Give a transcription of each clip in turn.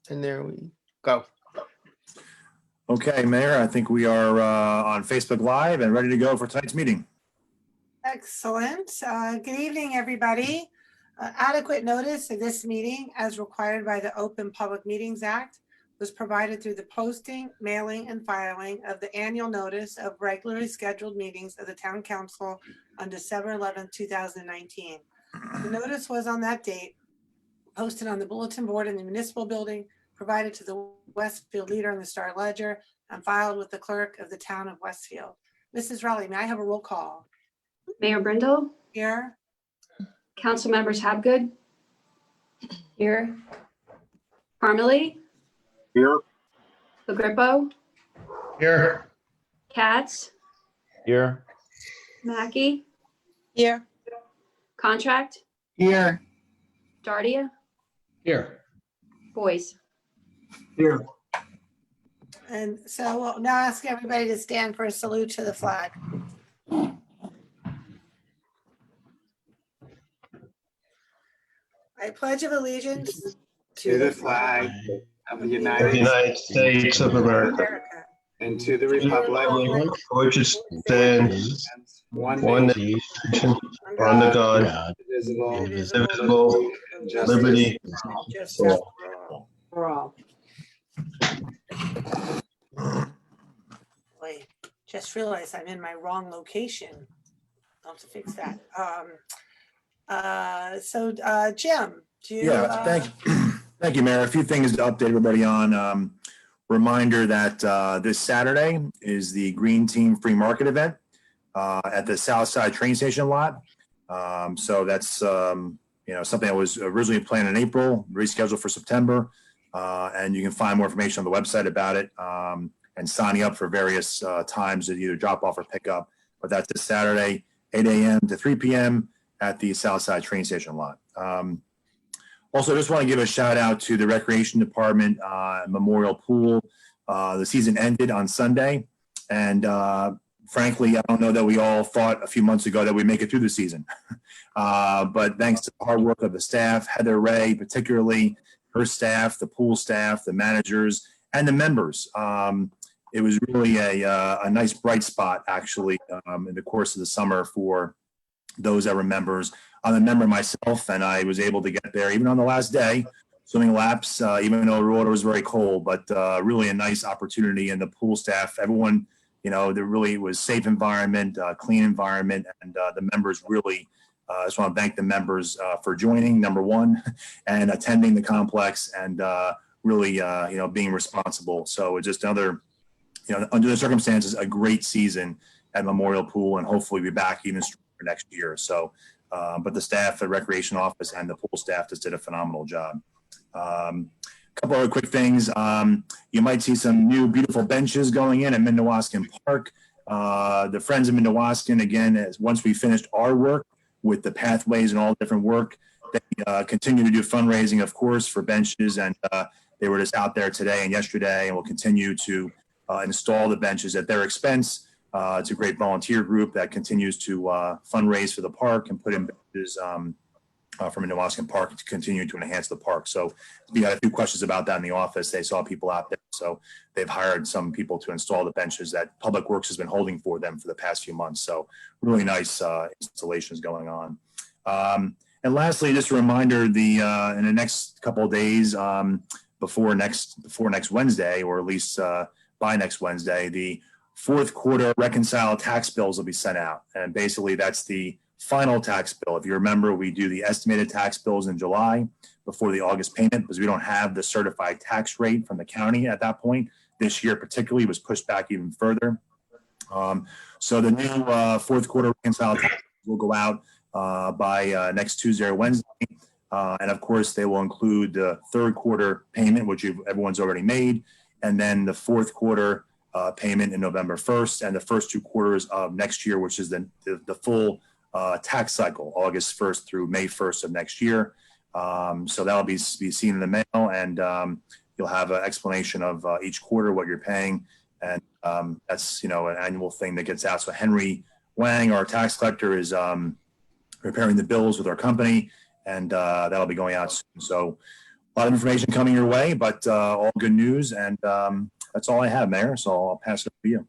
And there we go. Okay, Mayor, I think we are on Facebook Live and ready to go for tonight's meeting. Excellent. Good evening, everybody. Adequate notice of this meeting, as required by the Open Public Meetings Act, was provided through the posting, mailing, and filing of the annual notice of regularly scheduled meetings of the Town Council on December 11, 2019. The notice was on that date posted on the bulletin board in the municipal building, provided to the Westfield Leader and the Star Ledger, and filed with the clerk of the town of Westfield. Mrs. Rowley, may I have a roll call? Mayor Brindle, Here. council members Habgood, Here. Parmalee, Here. LaGrippo, Here. Katz, Here. Mackey, Here. Contract, Here. Dardia, Here. Boys. Here. And so we'll now ask everybody to stand for a salute to the flag. I pledge of allegiance to the flag of the United States of America and to the republic for which it stands, one one nation, nation, under God, indivisible, indivisible, and justice liberty justice for all. Wait, just realized I'm in my wrong location. I'll have to fix that. Jim, do you? Yeah, thank you, Mayor. A few things to update everybody on. Reminder that this Saturday is the Green Team Free Market event at the Southside train station lot. So that's something that was originally planned in April, rescheduled for September, and you can find more information on the website about it and signing up for various times to either drop off or pick up. But that's this Saturday, 8 a.m. to 3 p.m. at the Southside train station lot. Also, I just want to give a shout out to the Recreation Department Memorial Pool. The season ended on Sunday, and frankly, I don't know that we all thought a few months ago that we'd make it through the season. But thanks to the hard work of the staff, Heather Ray, particularly her staff, the pool staff, the managers, and the members. It was really a nice bright spot, actually, in the course of the summer for those that were members. I'm a member myself, and I was able to get there even on the last day, swimming laps, even though the water was very cold, but really a nice opportunity. And the pool staff, everyone, there really was safe environment, clean environment, and the members really, I just want to thank the members for joining, number one, and attending the complex and really, being responsible. So it's just another, under the circumstances, a great season at Memorial Pool, and hopefully be back even stronger next year. So, but the staff at Recreation Office and the pool staff just did a phenomenal job. A couple other quick things. You might see some new beautiful benches going in at Mindawaskan Park. The Friends of Mindawaskan, again, once we finished our work with the pathways and all different work, they continue to do fundraising, of course, for benches. And they were just out there today and yesterday, and will continue to install the benches at their expense. It's a great volunteer group that continues to fundraise for the park and put in benches from Mindawaskan Park to continue to enhance the park. So we had a few questions about that in the office. They saw people out there. So they've hired some people to install the benches that Public Works has been holding for them for the past few months. So really nice installations going on. And lastly, just a reminder, in the next couple of days, before next Wednesday, or at least by next Wednesday, the fourth quarter reconciled tax bills will be sent out. And basically that's the final tax bill. If you remember, we do the estimated tax bills in July before the August payment because we don't have the certified tax rate from the county at that point. This year particularly was pushed back even further. So the new fourth quarter reconciled tax will go out by next Tuesday or Wednesday. And of course, they will include the third quarter payment, which everyone's already made, and then the fourth quarter payment in November 1st, and the first 2 quarters of next year, which is the full tax cycle, August 1st through May 1st of next year. So that'll be seen in the mail, and you'll have an explanation of each quarter, what you're paying. And that's, an annual thing that gets out. So Henry Wang, our tax collector, is preparing the bills with our company, and that'll be going out soon. So a lot of information coming your way, but all good news. And that's all I have, Mayor. So I'll pass it to you.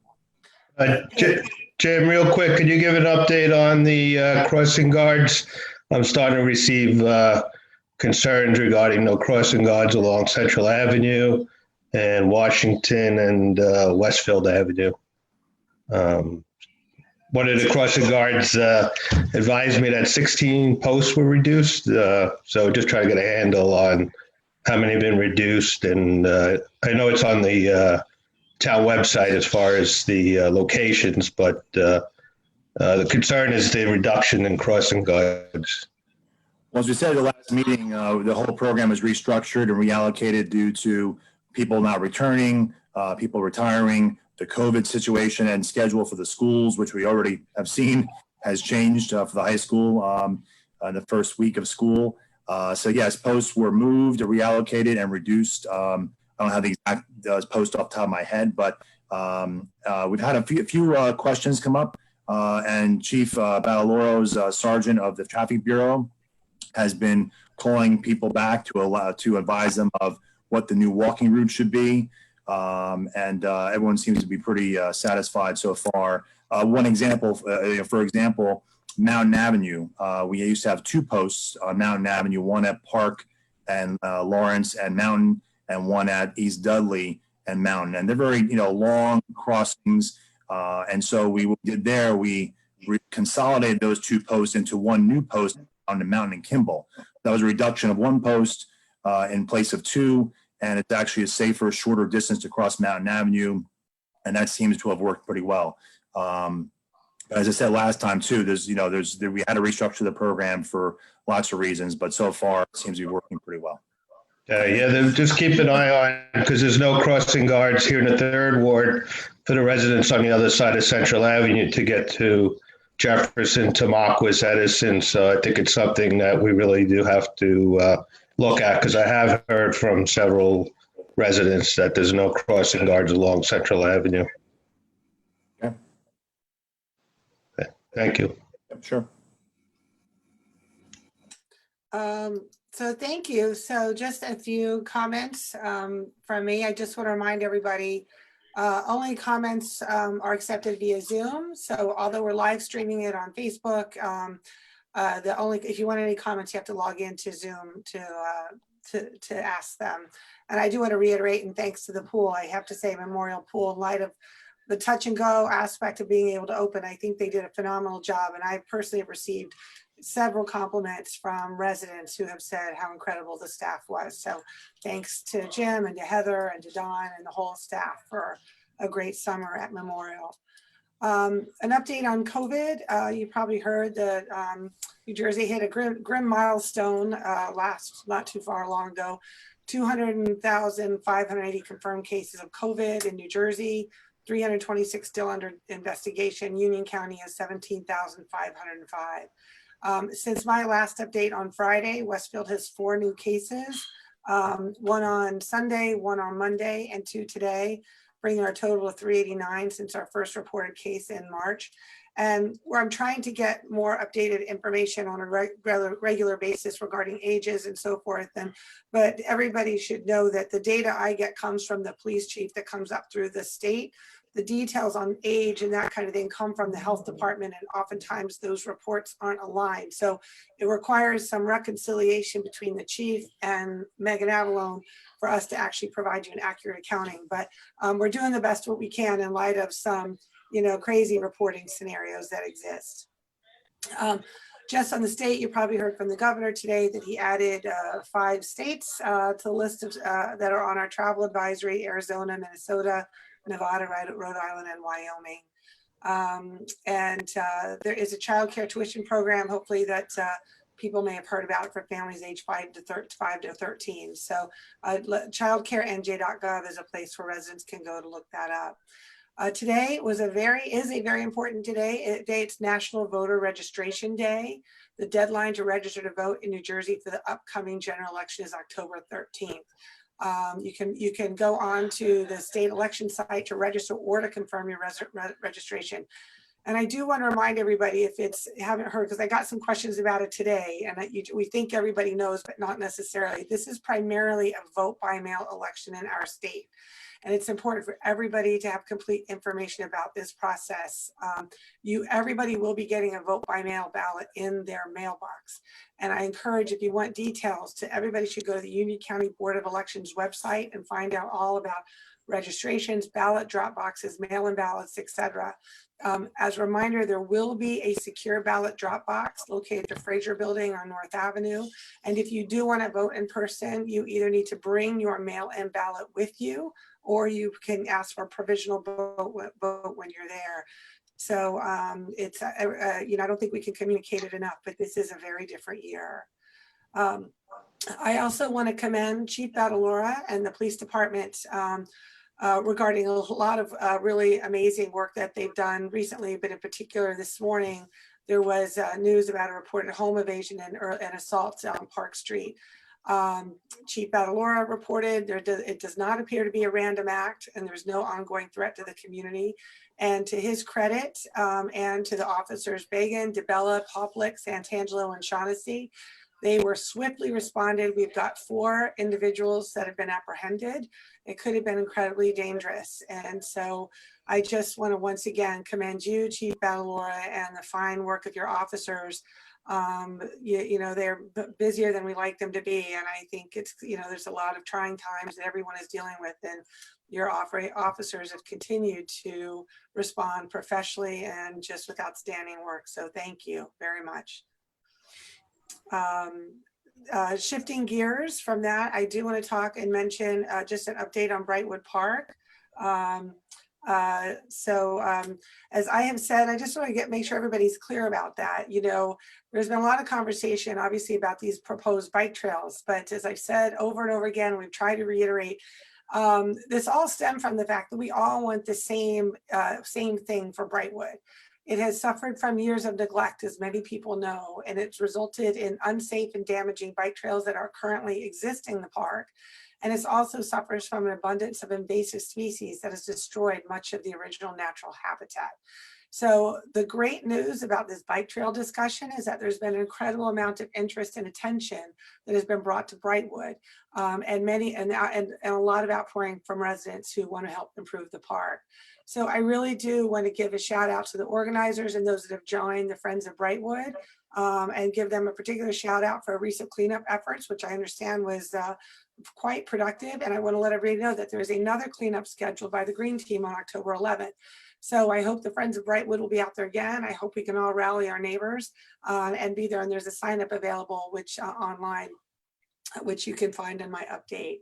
Jim, real quick, could you give an update on the crossing guards? I'm starting to receive concerns regarding no crossing guards along Central Avenue and Washington and Westfield Avenue. One of the crossing guards advised me that 16 posts were reduced. So just try to get a handle on how many have been reduced. And I know it's on the town website as far as the locations, but the concern is the reduction in crossing guards. Well, as we said at the last meeting, the whole program was restructured and reallocated due to people not returning, people retiring, the COVID situation and schedule for the schools, which we already have seen has changed for the high school in the first week of school. So yes, posts were moved, reallocated, and reduced. I don't have the exact post off the top of my head, but we've had a few questions come up, and Chief Bataloro's sergeant of the Traffic Bureau has been calling people back to advise them of what the new walking route should be. And everyone seems to be pretty satisfied so far. One example, for example, Mountain Avenue. We used to have 2 posts on Mountain Avenue, one at Park and Lawrence and Mountain, and one at East Dudley and Mountain. And they're very, long crossings. And so we did there, we consolidated those 2 posts into one new post on the Mountain and Kimball. That was a reduction of 1 post in place of 2. And it's actually a safer, shorter distance to cross Mountain Avenue. And that seems to have worked pretty well. As I said last time too, we had to restructure the program for lots of reasons, but so far it seems to be working pretty well. Just keep an eye on, because there's no crossing guards here in the 3rd Ward for the residents on the other side of Central Avenue to get to Jefferson, to Marquis, Edison. So I think it's something that we really do have to look at, because I have heard from several residents that there's no crossing guards along Central Avenue. Okay. Thank you. Sure. So thank you. So just a few comments from me. I just want to remind everybody, only comments are accepted via Zoom. So although we're live streaming it on Facebook, if you want any comments, you have to log into Zoom to ask them. And I do want to reiterate, and thanks to the pool, I have to say Memorial Pool, in light of the touch and go aspect of being able to open, I think they did a phenomenal job. And I personally have received several compliments from residents who have said how incredible the staff was. So thanks to Jim and to Heather and to Don and the whole staff for a great summer at Memorial. An update on COVID. You probably heard that New Jersey hit a grim milestone not too far long ago. 200,580 confirmed cases of COVID in New Jersey, 326 still under investigation. Union County has 17,505. Since my last update on Friday, Westfield has 4 new cases, 1 on Sunday, 1 on Monday, and 2 today, bringing our total of 389 since our first reported case in March. And where I'm trying to get more updated information on a regular basis regarding ages and so forth. But everybody should know that the data I get comes from the police chief that comes up through the state. The details on age and that kind of thing come from the health department, and oftentimes those reports aren't aligned. So it requires some reconciliation between the chief and Megan Avalone for us to actually provide you an accurate accounting. But we're doing the best what we can in light of some, crazy reporting scenarios that exist. Just on the state, you probably heard from the governor today that he added 5 states to the list of that are on our travel advisory: Arizona, Minnesota, Nevada, Rhode Island, and Wyoming. There is a child care tuition program, hopefully that people may have heard about, for families age 5 to 13. So childcarenj.gov is a place where residents can go to look that up. Today is a very important day. It's National Voter Registration Day. The deadline to register to vote in New Jersey for the upcoming general election is October 13th. You can go on to the state election site to register or to confirm your registration. And I do want to remind everybody, if it's haven't heard, because I got some questions about it today, and we think everybody knows, but not necessarily. This is primarily a vote by mail election in our state. And it's important for everybody to have complete information about this process. Everybody will be getting a vote by mail ballot in their mailbox. And I encourage, if you want details, everybody should go to the Union County Board of Elections website and find out all about registrations, ballot drop boxes, mail-in ballots, etc. As a reminder, there will be a secure ballot drop box located at the Fraser Building on North Avenue. And if you do want to vote in person, you either need to bring your mail-in ballot with you, or you can ask for a provisional vote when you're there. So I don't think we can communicate it enough, but this is a very different year. I also want to commend Chief Battalora and the police department regarding a lot of really amazing work that they've done recently, but in particular this morning, there was news about a reported home evasion and assault on Park Street. Chief Battalora reported it does not appear to be a random act, and there's no ongoing threat to the community. And to his credit, and to the officers Bagan, DeBella, Poplick, Santangelo, and Shaughnessy, they were swiftly responded. We've got 4 individuals that have been apprehended. It could have been incredibly dangerous. And so I just want to once again commend you, Chief Battalora, and the fine work of your officers. They're busier than we like them to be. And I think it's, there's a lot of trying times that everyone is dealing with. And your officers have continued to respond professionally and just with outstanding work. So thank you very much. Shifting gears from that, I do want to talk and mention just an update on Brightwood Park. As I have said, I just want to make sure everybody's clear about that. There's been a lot of conversation, obviously, about these proposed bike trails, but as I've said over and over again, we've tried to reiterate, this all stemmed from the fact that we all want the same thing for Brightwood. It has suffered from years of neglect, as many people know, and it's resulted in unsafe and damaging bike trails that are currently existing in the park. And it also suffers from an abundance of invasive species that has destroyed much of the original natural habitat. So the great news about this bike trail discussion is that there's been an incredible amount of interest and attention that has been brought to Brightwood, and a lot of outpouring from residents who want to help improve the park. So I really do want to give a shout out to the organizers and those that have joined the Friends of Brightwood, and give them a particular shout out for recent cleanup efforts, which I understand was quite productive. And I want to let everybody know that there is another cleanup scheduled by the Green Team on October 11th. So I hope the Friends of Brightwood will be out there again. I hope we can all rally our neighbors and be there. And there's a sign up available, which online, which you can find in my update.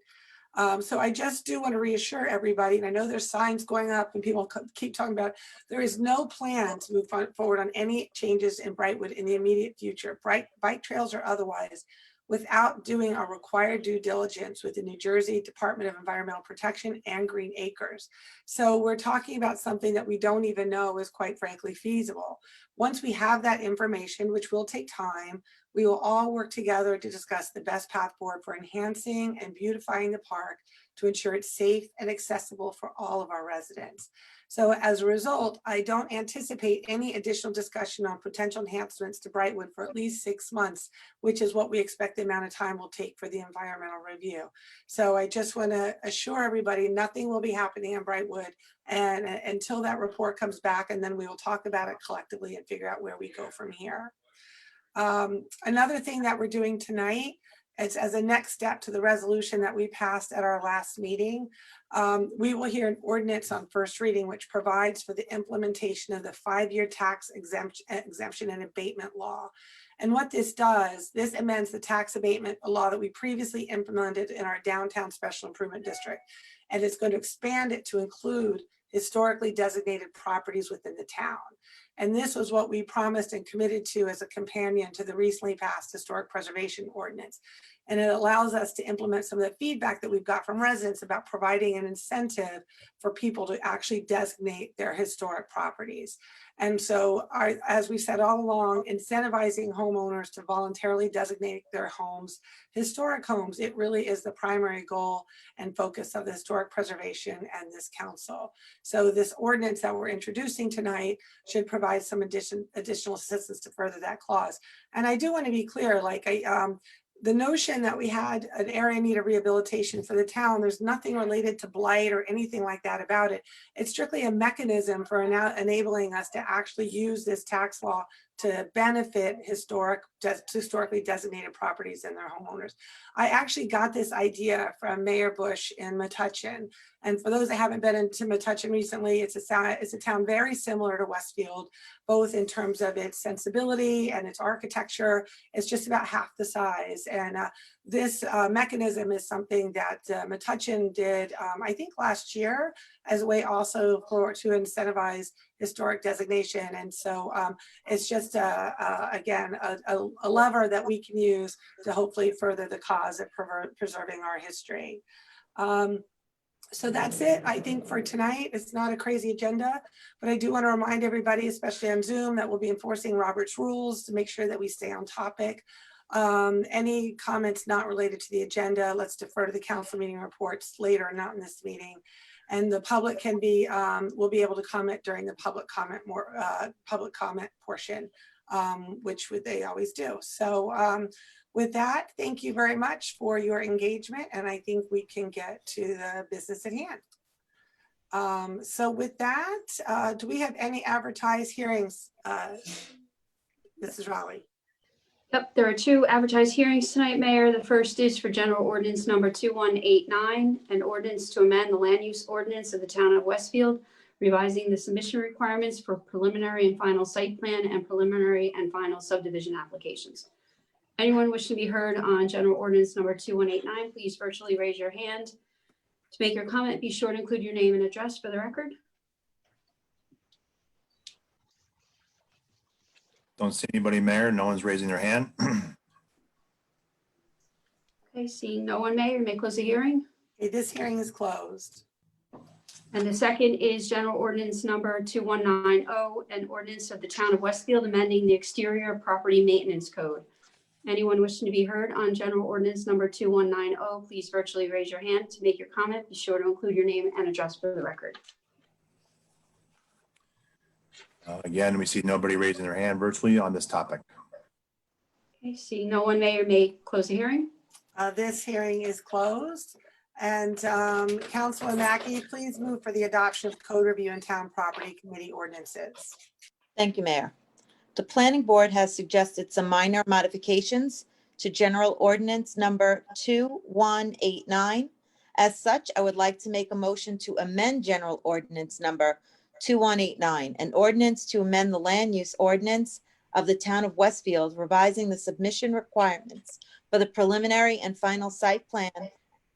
So I just do want to reassure everybody, and I know there's signs going up and people keep talking about, there is no plan to move forward on any changes in Brightwood in the immediate future, bike trails or otherwise, without doing our required due diligence with the New Jersey Department of Environmental Protection and Green Acres. So we're talking about something that we don't even know is quite frankly feasible. Once we have that information, which will take time, we will all work together to discuss the best path forward for enhancing and beautifying the park to ensure it's safe and accessible for all of our residents. So as a result, I don't anticipate any additional discussion on potential enhancements to Brightwood for at least 6 months, which is what we expect the amount of time will take for the environmental review. So I just want to assure everybody nothing will be happening in Brightwood and until that report comes back, and then we will talk about it collectively and figure out where we go from here. Another thing that we're doing tonight is, as a next step to the resolution that we passed at our last meeting, we will hear an ordinance on first reading, which provides for the implementation of the 5-year tax exemption and abatement law. And what this does, this amends the tax abatement law that we previously implemented in our downtown special improvement district. And it's going to expand it to include historically designated properties within the town. And this was what we promised and committed to as a companion to the recently passed historic preservation ordinance. And it allows us to implement some of the feedback that we've got from residents about providing an incentive for people to actually designate their historic properties. And so, as we said all along, incentivizing homeowners to voluntarily designate their homes historic homes, it really is the primary goal and focus of the historic preservation and this council. So this ordinance that we're introducing tonight should provide some additional assistance to further that clause. And I do want to be clear, like the notion that we had an area in need of rehabilitation for the town, there's nothing related to blight or anything like that about it. It's strictly a mechanism for now enabling us to actually use this tax law to benefit historically designated properties and their homeowners. I actually got this idea from Mayor Bush in Metuchen. And for those that haven't been into Metuchen recently, it's a town very similar to Westfield, both in terms of its sensibility and its architecture. It's just about half the size. And this mechanism is something that Metuchen did, I think last year, as a way also to incentivize historic designation. And so it's just, again, a lever that we can use to hopefully further the cause of preserving our history. So that's it, I think, for tonight. It's not a crazy agenda, but I do want to remind everybody, especially on Zoom, that we'll be enforcing Robert's rules to make sure that we stay on topic. Any comments not related to the agenda, let's defer to the council meeting reports later, not in this meeting. And the public can be, will be able to comment during the public comment portion, which they always do. So with that, thank you very much for your engagement, and I think we can get to the business at hand. So with that, do we have any advertised hearings? Mrs. Raleigh. Yep, there are 2 advertised hearings tonight, Mayor. The first is for General Ordinance number 2189, an ordinance to amend the land use ordinance of the town of Westfield, revising the submission requirements for preliminary and final site plan and preliminary and final subdivision applications. Anyone wishing to be heard on General Ordinance number 2189, please virtually raise your hand. To make your comment, be sure to include your name and address for the record. Don't see anybody, Mayor. No one's raising their hand. Okay, seeing no one, Mayor, you may close the hearing. Okay, this hearing is closed. And the second is General Ordinance number 2190, an ordinance of the town of Westfield amending the exterior property maintenance code. Anyone wishing to be heard on General Ordinance number 2190, please virtually raise your hand. To make your comment, be sure to include your name and address for the record. Again, we see nobody raising their hand virtually on this topic. Okay, seeing no one, Mayor, may close the hearing. This hearing is closed. And Councilor Mackey, please move for the adoption of Code Review and Town Property Committee ordinances. Thank you, Mayor. The Planning Board has suggested some minor modifications to General Ordinance number 2189. As such, I would like to make a motion to amend General Ordinance number 2189, an ordinance to amend the land use ordinance of the town of Westfield, revising the submission requirements for the preliminary and final site plan,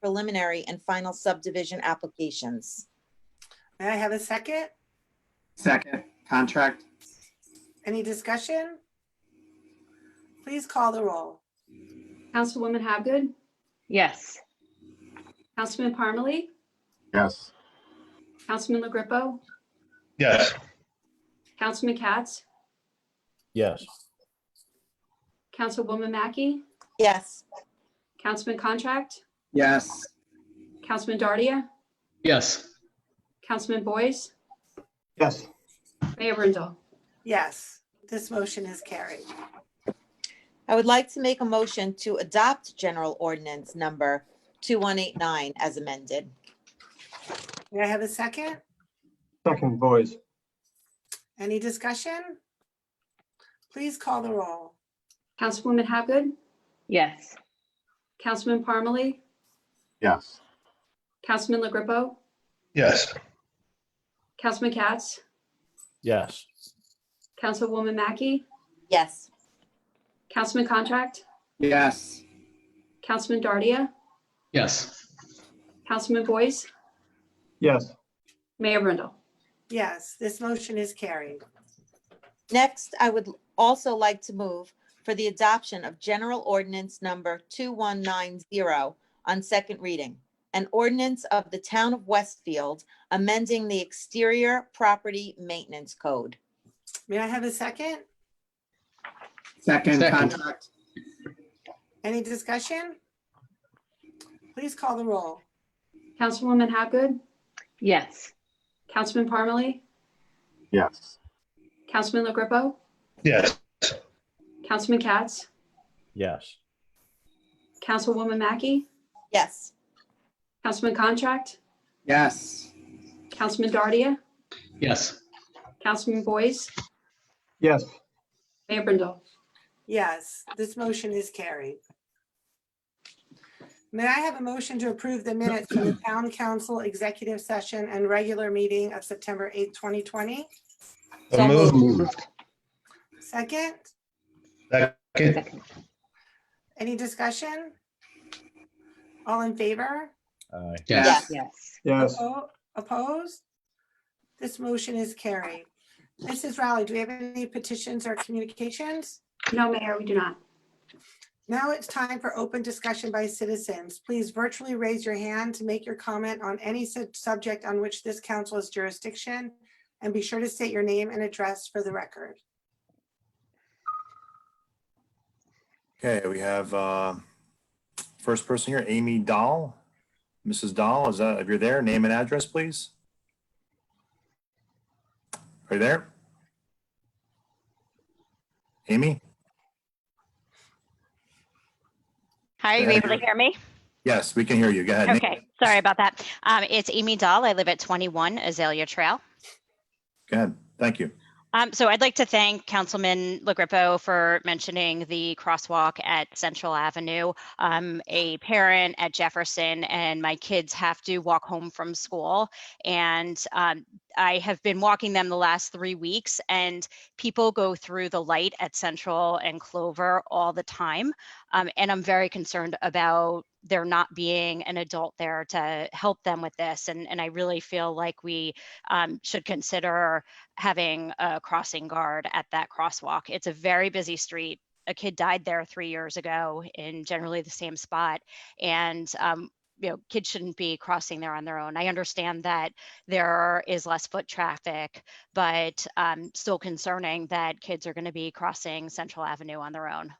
preliminary and final subdivision applications. May I have a second? Second, contract. Any discussion? Please call the roll. Councilwoman Habgood, Yes. Councilman Parmalee, Yes. Councilman LaGrippo, Yes. Councilman Katz, Yes. Councilwoman Mackey, Yes. Councilman Contract, Yes. Councilman Dardia, Yes. Councilman Boyce, Yes. Mayor Brindle. Yes, this motion is carried. I would like to make a motion to adopt General Ordinance number 2189 as amended. May I have a second? Second, boys. Any discussion? Please call the roll. Councilwoman Habgood, Yes. Councilman Parmalee, Yes. Councilman LaGrippo, Yes. Councilman Katz, Yes. Councilwoman Mackey, Yes. Councilman Contract, Yes. Councilman Dardia, Yes. Councilman Boyce, Yes. Mayor Brindle. Yes, this motion is carried. Next, I would also like to move for the adoption of General Ordinance Number 2190 on second reading. An ordinance of the Town of Westfield amending the exterior property maintenance code. May I have a second? Second Second. contract. Any discussion? Please call the roll. Councilwoman Hapgood, Yes. Councilman Parmalee, Yes. Councilman LaGrepo, Yes. Councilman Katz, Yes. Councilwoman Mackey, Yes. Councilman Contract, Yes. Councilman Dardia, Yes. Councilman Boyce, Yes. Mayor Brindle. Yes, this motion is carried. May I have a motion to approve the minutes from the Town Council Executive Session and regular meeting of September 8th, 2020? So moved. Second, Second. Second. any discussion? All in favor? Aye. Yes. Yes. Yes. Opposed? This motion is carried. Mrs. Rowley, do we have any petitions or communications? No, Mayor, we do not. Now it's time for open discussion by citizens. Please virtually raise your hand to make your comment on any subject on which this council has jurisdiction, and be sure to state your name and address for the record. Okay, we have first person here, Amy Dahl. Mrs. Dahl, if you're there, name and address, please. Are you there? Amy? Hi, are you able to hear me? Yes, we can hear you. Go ahead. Okay, sorry about that. It's Amy Dahl. I live at 21 Azalea Trail. Go ahead. Thank you. So I'd like to thank Councilman LaGrepo for mentioning the crosswalk at Central Avenue. I'm a parent at Jefferson and my kids have to walk home from school. And I have been walking them the last 3 weeks and people go through the light at Central and Clover all the time. And I'm very concerned about there not being an adult there to help them with this. And I really feel like we should consider having a crossing guard at that crosswalk. It's a very busy street. A kid died there 3 years ago in generally the same spot. And kids shouldn't be crossing there on their own. I understand that there is less foot traffic, but still concerning that kids are going to be crossing Central Avenue on their own.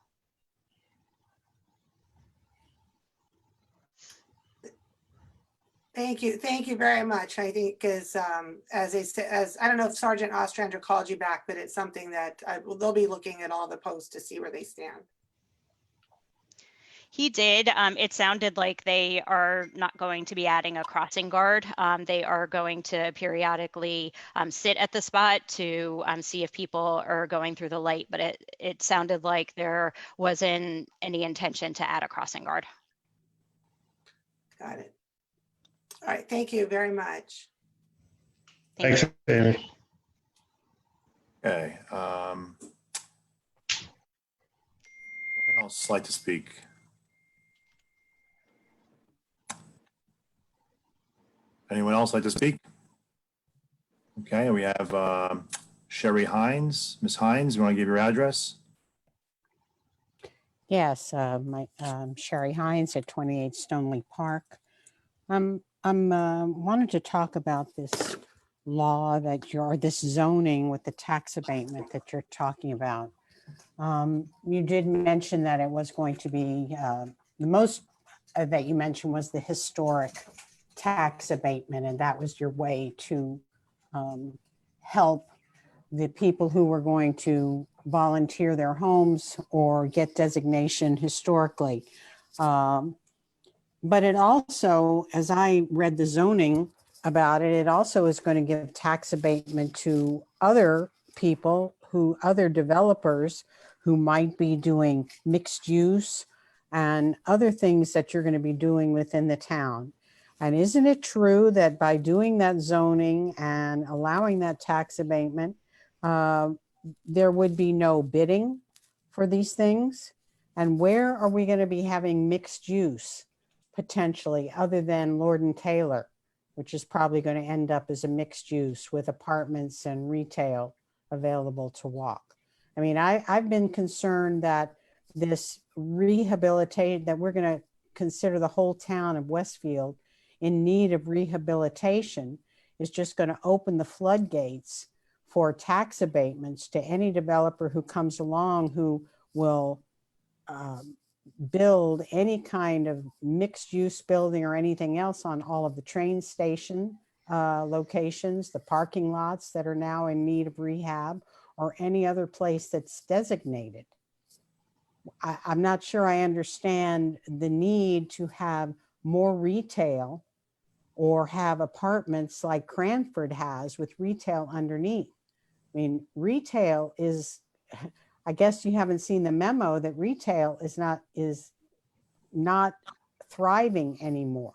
Thank you very much. I think as I don't know if Sergeant Ostrander called you back, but it's something that they'll be looking at all the posts to see where they stand. He did. It sounded like they are not going to be adding a crossing guard. They are going to periodically sit at the spot to see if people are going through the light, but it sounded like there wasn't any intention to add a crossing guard. Got it. All right, thank you very much. Thanks, Amy. Okay. Anyone else like to speak? Anyone else like to speak? Okay, we have Sherry Hines. Ms. Hines, you want to give your address? Yes, Sherry Hines at 28 Stoneleigh Park. I'm wanted to talk about this law this zoning with the tax abatement that you're talking about. You did mention that it was going to be, the most that you mentioned was the historic tax abatement, and that was your way to help the people who were going to volunteer their homes or get designation historically. But it also, as I read the zoning about it, it also is going to give tax abatement to other people other developers who might be doing mixed use and other things that you're going to be doing within the town. And isn't it true that by doing that zoning and allowing that tax abatement, there would be no bidding for these things? And where are we going to be having mixed use potentially, other than Lord and Taylor, which is probably going to end up as a mixed use with apartments and retail available to walk? I mean, I've been concerned that this that we're going to consider the whole town of Westfield in need of rehabilitation is just going to open the floodgates for tax abatements to any developer who comes along who will build any kind of mixed use building or anything else on all of the train station locations, the parking lots that are now in need of rehab, or any other place that's designated. I'm not sure I understand the need to have more retail or have apartments like Cranford has with retail underneath. I mean, retail is, I guess you haven't seen the memo that retail is not thriving anymore.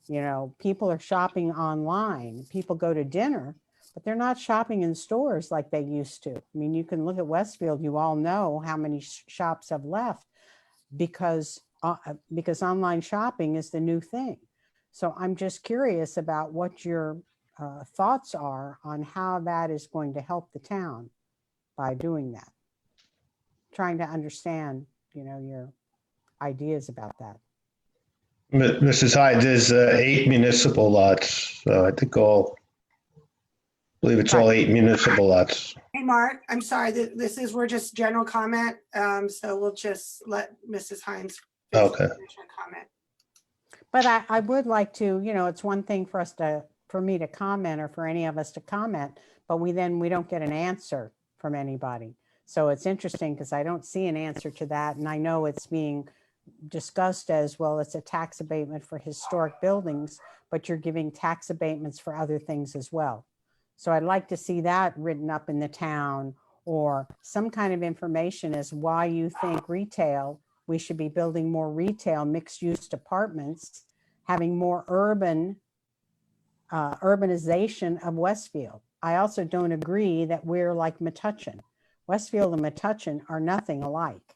You know, people are shopping online. People go to dinner, but they're not shopping in stores like they used to. I mean, you can look at Westfield, you all know how many shops have left because online shopping is the new thing. So I'm just curious about what your thoughts are on how that is going to help the town by doing that. Trying to understand, you know, your ideas about that. Mrs. Hyde, there's 8 municipal lots. I think I believe it's all 8 municipal lots. Hey, Mark, I'm sorry, we're just general comment. So we'll just let Mrs. Hines finish Okay. her comment. But I would like to, you know, it's one thing for me to comment or for any of us to comment, but we don't get an answer from anybody. So it's interesting because I don't see an answer to that. And I know it's being discussed as, well, it's a tax abatement for historic buildings, but you're giving tax abatements for other things as well. So I'd like to see that written up in the town, or some kind of information as why you think retail, we should be building more retail mixed use apartments, having more urbanization of Westfield. I also don't agree that we're like Metuchen. Westfield and Metuchen are nothing alike,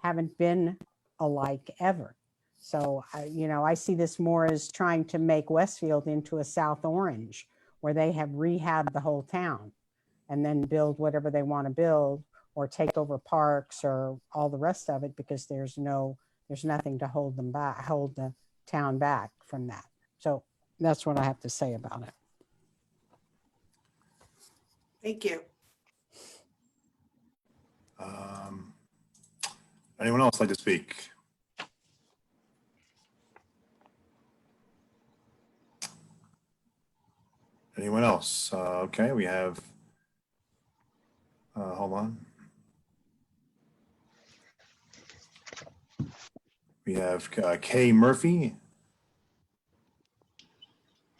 haven't been alike ever. So, I see this more as trying to make Westfield into a South Orange, where they have rehabbed the whole town and then build whatever they want to build or take over parks or all the rest of it, because there's nothing to hold the town back from that. So that's what I have to say about it. Thank you. Anyone else like to speak? Anyone else? Okay, we have, hold on. We have Kay Murphy.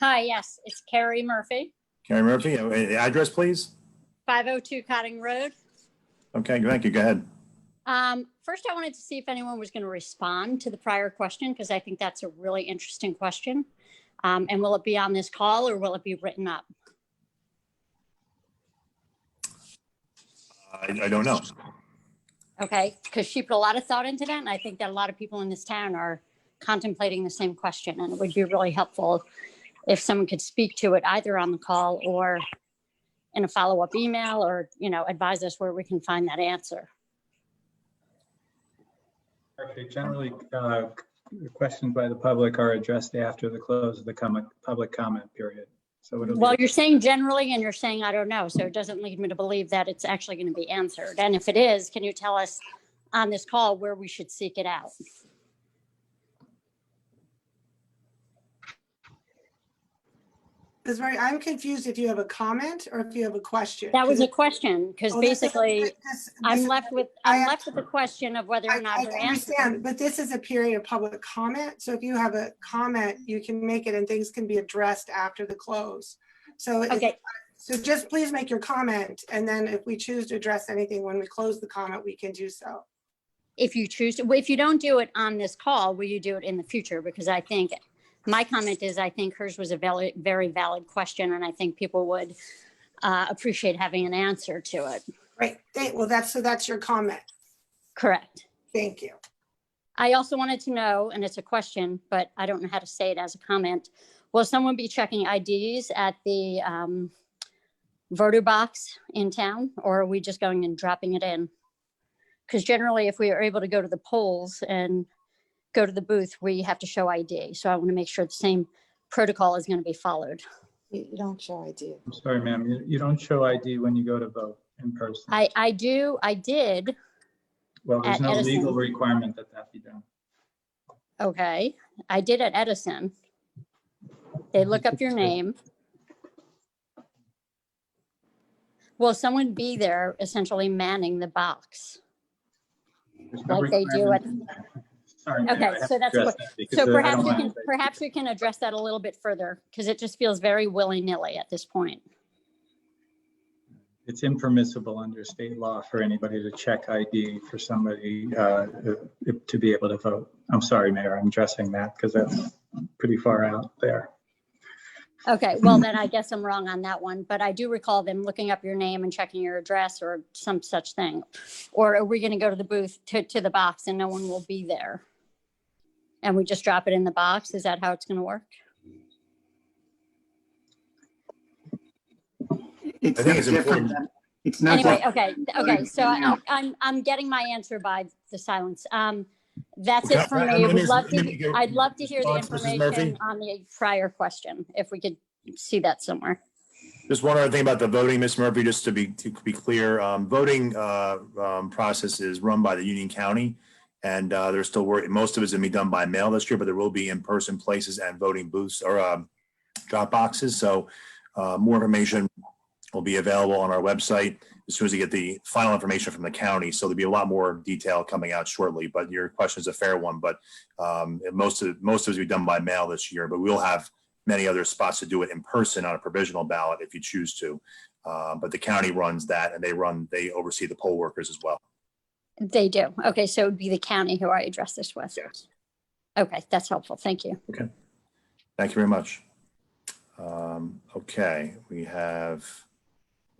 Hi, yes, it's Carrie Murphy, Carrie Murphy, address, please. 502 Cotting Road. Okay, thank you. Go ahead. First, I wanted to see if anyone was going to respond to the prior question, because I think that's a really interesting question. And will it be on this call or will it be written up? I don't know. Okay, because she put a lot of thought into that, and I think that a lot of people in this town are contemplating the same question, and it would be really helpful if someone could speak to it either on the call or in a follow-up email, or, advise us where we can find that answer. Okay, generally, questions by the public are addressed after the close of the public comment period. So You're saying generally, and you're saying I don't know, so it doesn't lead me to believe that it's actually going to be answered. And if it is, can you tell us on this call where we should seek it out? I'm confused if you have a comment or if you have a question. That was a question, because basically I'm left with the question of whether or not I understand, but this is a period of public comment. So if you have a comment, you can make it and things can be addressed after the close. So, okay. So just please make your comment. And then if we choose to address anything when we close the comment, we can do so. If you choose to, if you don't do it on this call, will you do it in the future? Because I think my comment is, I think hers was a very, very valid question, and I think people would appreciate having an answer to it. Right. Well, that's your comment. Correct. Thank you. I also wanted to know, and it's a question, but I don't know how to say it as a comment. Will someone be checking IDs at the voter box in town, or are we just going and dropping it in? Because generally, if we are able to go to the polls and go to the booth, we have to show ID. So I want to make sure the same protocol is going to be followed. You don't show ID. I'm sorry, ma'am, you don't show ID when you go to vote in person. I did. Well, there's at no Edison. legal requirement that that be done. Okay, I did at Edison. They look up your name. Will someone be there essentially manning the box? There's no Like they do at, requirement. Sorry, ma'am, I okay, have so to that's address what, that because, so I perhaps don't you want can, to- perhaps you can address that a little bit further, because it just feels very willy-nilly at this point. It's impermissible under state law for anybody to check ID for somebody to be able to vote. I'm sorry, Mayor, I'm addressing that because that's pretty far out there. Okay, well, then I guess I'm wrong on that one, but I do recall them looking up your name and checking your address or some such thing. Or are we going to go to the booth, to the box, and no one will be there? And we just drop it in the box? Is that how it's going to work? I think it's important. It's not. Anyway, different. okay, so I'm getting my answer by the silence. That's it for Okay, me. let me- I'd love to hear the response, Mrs. Murphy? information on the prior question, if we could see that somewhere. Just one other thing about the voting, Ms. Murphy, just to be clear, voting process is run by the Union County, and they're still working. Most of it's gonna be done by mail this year, but there will be in-person places and voting booths or drop boxes. So more information will be available on our website as soon as we get the final information from the county. So there'll be a lot more detail coming out shortly. But your question is a fair one. But most of it will be done by mail this year. But we'll have many other spots to do it in person on a provisional ballot if you choose to. But the county runs that, and they oversee the poll workers as well. They do. Okay, so it would be the county who I address this with. Yes. Okay, that's helpful. Thank you. Okay. Thank you very much. Okay, we have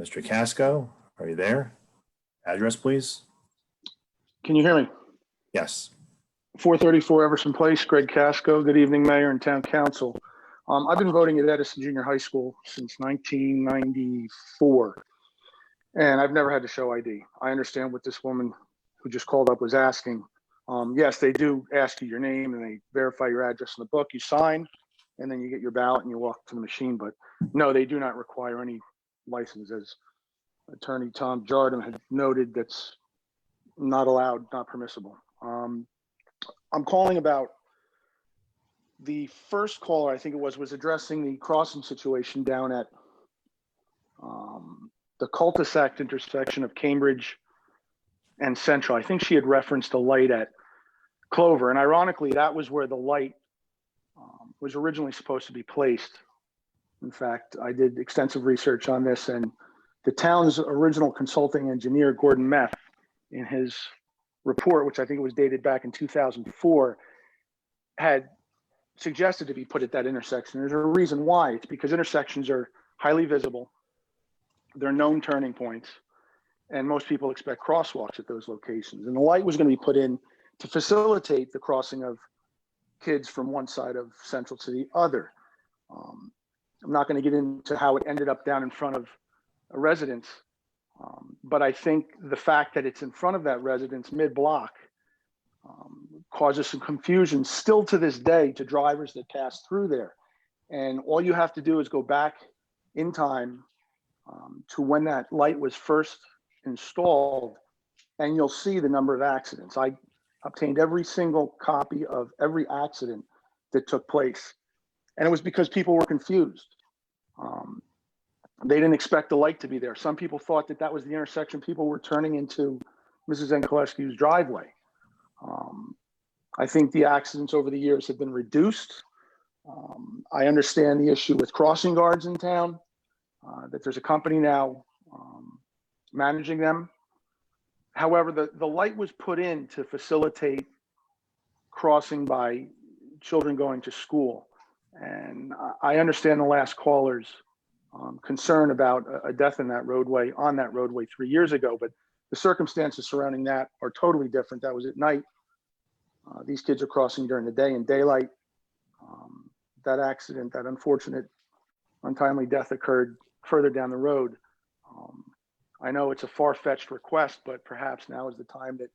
Mr. Casco. Are you there? Address, please. Can you hear me? Yes. 434 Everson Place, Greg Casco. Good evening, Mayor and Town Council. I've been voting at Edison Junior High School since 1994, and I've never had to show ID. I understand what this woman who just called up was asking. Yes, they do ask you your name and they verify your address in the book. You sign, and then you get your ballot and you walk to the machine. But no, they do not require any license. As Attorney Tom Jordan had noted, that's not allowed, not permissible. I'm calling about the first caller, I think it was addressing the crossing situation down at the cul-de-sac intersection of Cambridge and Central. I think she had referenced a light at Clover, and ironically, that was where the light was originally supposed to be placed. In fact, I did extensive research on this, and the town's original consulting engineer, Gordon Meth, in his report, which I think was dated back in 2004, had suggested to be put at that intersection. There's a reason why. It's because intersections are highly visible. They're known turning points, and most people expect crosswalks at those locations. And the light was going to be put in to facilitate the crossing of kids from one side of Central to the other. I'm not going to get into how it ended up down in front of a residence, but I think the fact that it's in front of that residence mid-block causes some confusion still to this day to drivers that pass through there. And all you have to do is go back in time to when that light was first installed, and you'll see the number of accidents. I obtained every single copy of every accident that took place, and it was because people were confused. They didn't expect the light to be there. Some people thought that that was the intersection people were turning into Mrs. Enkolescu's driveway. I think the accidents over the years have been reduced. I understand the issue with crossing guards in town, that there's a company now managing them. However, the light was put in to facilitate crossing by children going to school. And I understand the last caller's concern about a death in that roadway, on that roadway 3 years ago, but the circumstances surrounding that are totally different. That was at night. These kids are crossing during the day in daylight. That accident, that unfortunate, untimely death occurred further down the road. I know it's a far-fetched request, but perhaps now is the time that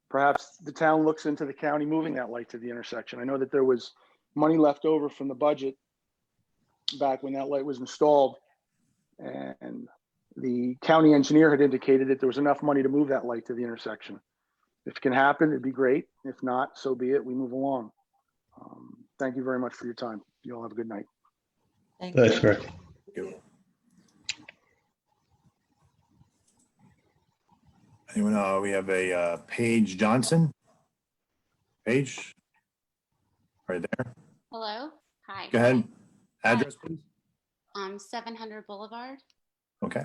perhaps the town looks into the county moving that light to the intersection. I know that there was money left over from the budget back when that light was installed, and the county engineer had indicated that there was enough money to move that light to the intersection. If it can happen, it'd be great. If not, so be it. We move along. Thank you very much for your time. You all have a good night. Thank Thanks, you. Rick. Anyone? We have a Paige Johnson. Paige, right there. Hello. Hi. Go ahead. Address, please. 700 Boulevard. Okay.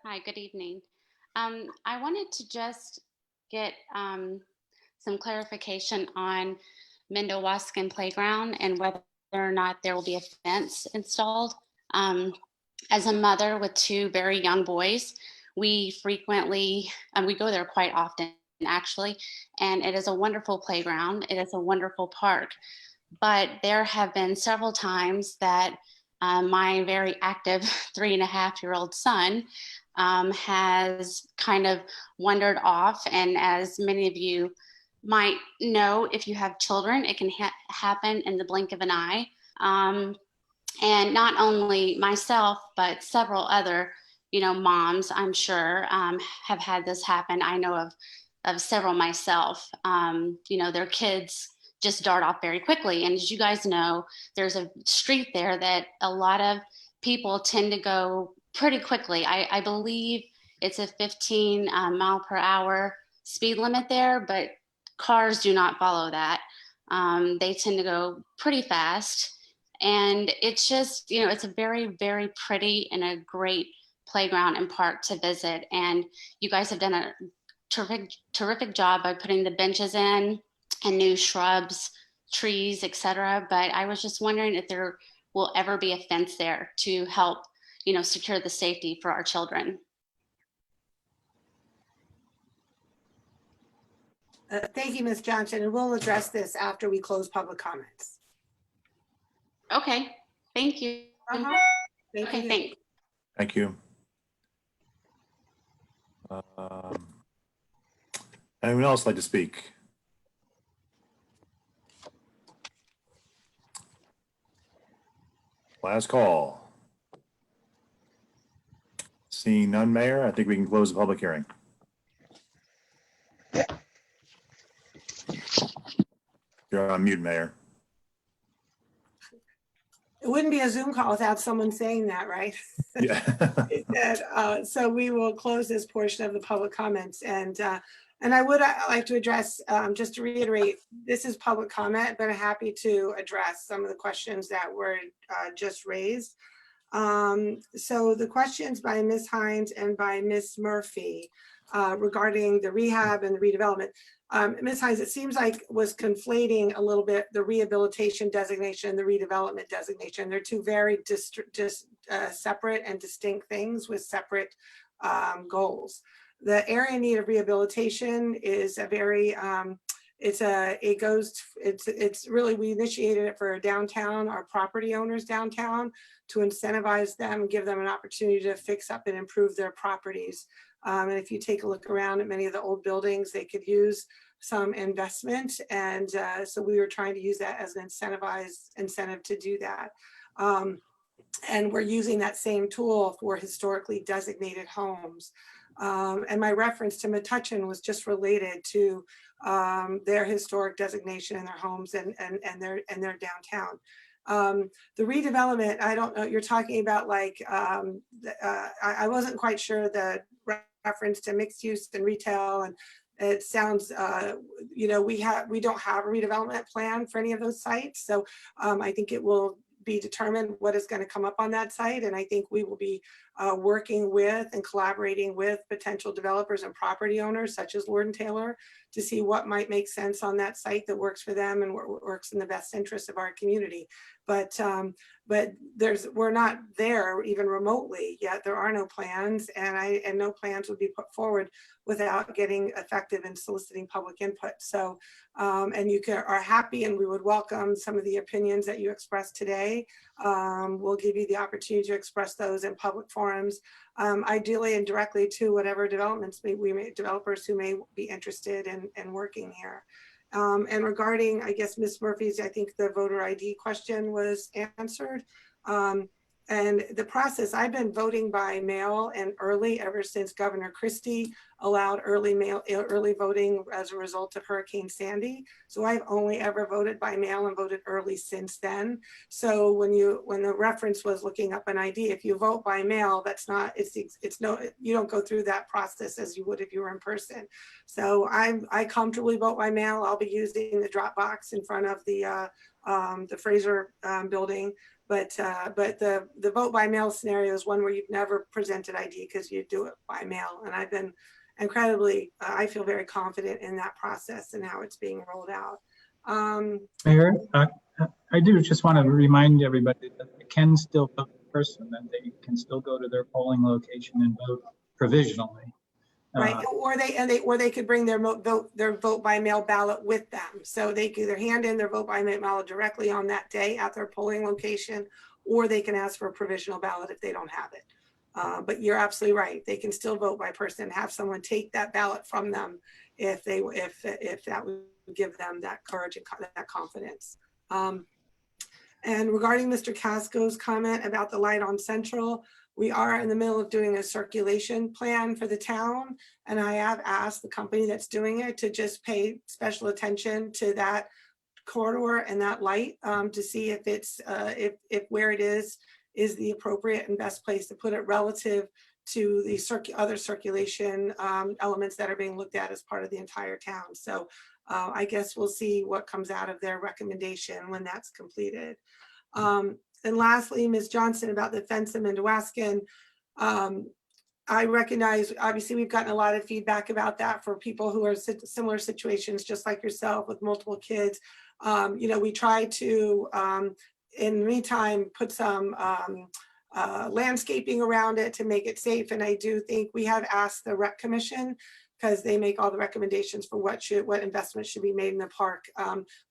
Hi, good evening. I wanted to just get some clarification on Mindowaskin Playground and whether or not there will be a fence installed. As a mother with two very young boys, we frequently, we go there quite often actually, and it is a wonderful playground. It is a wonderful park, but there have been several times that my very active 3.5-year-old son has kind of wandered off. And as many of you might know, if you have children, it can happen in the blink of an eye. And not only myself, but several other, moms, I'm sure, have had this happen. I know of several myself. Their kids just dart off very quickly. And as you guys know, there's a street there that a lot of people tend to go pretty quickly. I believe it's a 15 mile per hour speed limit there, but cars do not follow that. They tend to go pretty fast. And it's just, it's a very, very pretty and a great playground and park to visit. And you guys have done a terrific job by putting the benches in and new shrubs, trees, etc. But I was just wondering if there will ever be a fence there to help, secure the safety for our children. Thank you, Ms. Johnson, and we'll address this after we close public comments. Okay, thank you. Thank you. Thanks. Thank you. Anyone else like to speak? Last call. Seeing none, Mayor, I think we can close the public hearing. You're on mute, Mayor. It wouldn't be a Zoom call without someone saying that, right? Yeah. So we will close this portion of the public comments. And I would like to address, just to reiterate, this is public comment, but I'm happy to address some of the questions that were just raised. So the questions by Ms. Hines and by Ms. Murphy regarding the rehab and the redevelopment. Ms. Hines, it seems like was conflating a little bit the rehabilitation designation and the redevelopment designation. They're two very separate and distinct things with separate goals. The area in need of rehabilitation is a very, it's really, we initiated it for downtown, our property owners downtown, to incentivize them and give them an opportunity to fix up and improve their properties. And if you take a look around at many of the old buildings, they could use some investment. And so we were trying to use that as an incentive to do that. And we're using that same tool for historically designated homes. And my reference to Metuchen was just related to their historic designation in their homes and their downtown. The redevelopment, I don't know, you're talking about like, I wasn't quite sure the reference to mixed use and retail, and it sounds, we don't have a redevelopment plan for any of those sites. So I think it will be determined what is going to come up on that site. And I think we will be working with and collaborating with potential developers and property owners such as Lord & Taylor to see what might make sense on that site that works for them and works in the best interest of our community. But we're not there even remotely yet. There are no plans, and no plans would be put forward without getting effective and soliciting public input. So, and you are happy, and we would welcome some of the opinions that you expressed today. We'll give you the opportunity to express those in public forums ideally and directly to whatever developments developers who may be interested in working here. And regarding, I guess, Ms. Murphy's, I think the voter ID question was answered. And the process, I've been voting by mail and early ever since Governor Christie allowed early voting as a result of Hurricane Sandy. So I've only ever voted by mail and voted early since then. So when the reference was looking up an ID, if you vote by mail, you don't go through that process as you would if you were in person. So I comfortably vote by mail. I'll be using the drop box in front of the Fraser building. But the vote by mail scenario is one where you've never presented ID because you do it by mail. And I've been incredibly, I feel very confident in that process and how it's being rolled out. Mayor, I do just want to remind everybody that they can still vote in person, that they can still go to their polling location and vote provisionally. Right, or they could bring their vote by mail ballot with them. So they could either hand in their vote by mail ballot directly on that day at their polling location, or they can ask for a provisional ballot if they don't have it. But you're absolutely right. They can still vote by person, have someone take that ballot from them if that would give them that courage and that confidence. And regarding Mr. Casco's comment about the light on Central, we are in the middle of doing a circulation plan for the town. And I have asked the company that's doing it to just pay special attention to that corridor and that light to see if it's, if where it is the appropriate and best place to put it relative to the other circulation elements that are being looked at as part of the entire town. So I guess we'll see what comes out of their recommendation when that's completed. And lastly, Ms. Johnson, about the fence in Mindawaskan, I recognize, obviously, we've gotten a lot of feedback about that for people who are in similar situations, just like yourself with multiple kids. We try to, in the meantime, put some landscaping around it to make it safe. And I do think we have asked the Rec Commission, because they make all the recommendations for what investments should be made in the park.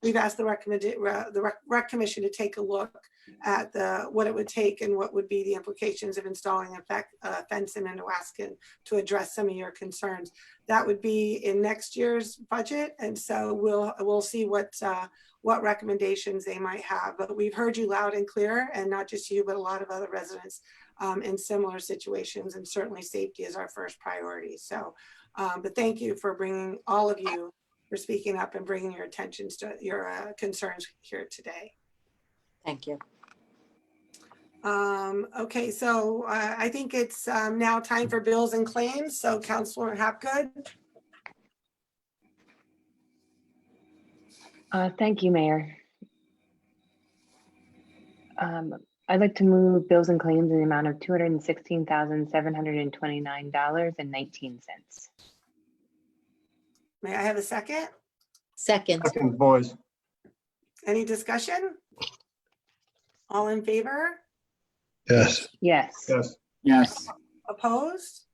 We've asked the Rec Commission to take a look at what it would take and what would be the implications of installing a fence in Mindawaskan to address some of your concerns. That would be in next year's budget, and so we'll see what recommendations they might have. But we've heard you loud and clear, and not just you, but a lot of other residents in similar situations, and certainly safety is our first priority. So. But thank you for all of you for speaking up and bringing your attentions to your concerns here today. Thank you. Okay, so I think it's now time for bills and claims. So Councilor Hapgood. Thank you, Mayor. I'd like to move bills and claims in the amount of $216,729.19. May I have a second? Second. Second, boys. Any discussion? All in favor? Yes. Yes. Yes. Yes. Opposed?